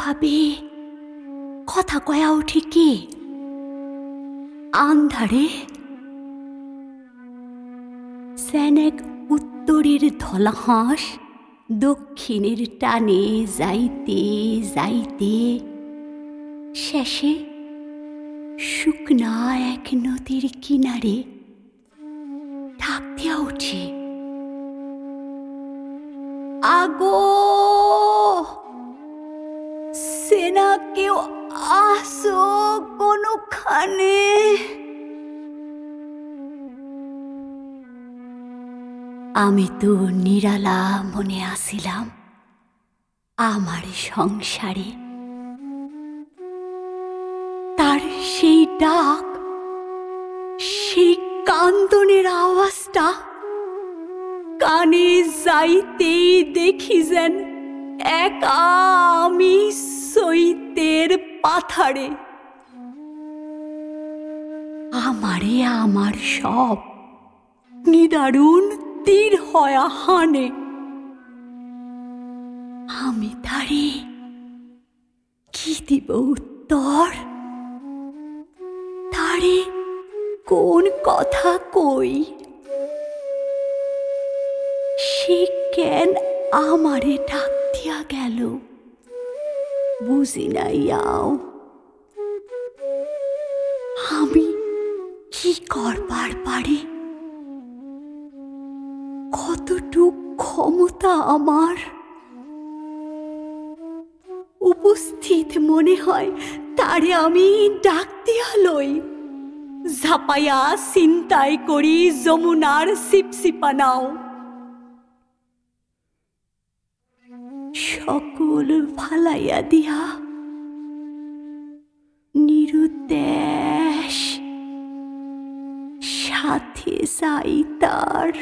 ভাবে কথা কয়াও ঠিকই। আন্ধারে সেন এক উত্তরের ধলা হাঁস দক্ষিণের টানে যাইতে যাইতে শেষে শুকনা এক নদীর কিনারে ডাক দিয়া উঠে, আগো সেনা কেউ আসো কোনখানে। আমি তো নিরালা মনে আসিলাম আমার সংসারে। তার সেই ডাক, সেই কান্দনের আওয়াজটা কানে যাইতেই দেখি যেন একা আমি সইতের পাথারে। আমারে আমার সব নিদারুণ তীর হয়া হানে। আমি তারে কি দিব উত্তর? তারে কোন কথা কই? সে কেন আমারে ডাক দিয়া গেল বুঝি নাইয়াও। আমি কি করবার পারি? কতটুক ক্ষমতা আমার? উপস্থিত মনে হয় তারে আমি ডাক দিয়া লই, ঝাপাইয়া চিন্তাই করি যমুনার সিপসিপা নাও। সকল ফালাইয়া দিয়া নিরুদ্দেশ সাথে যাই তার।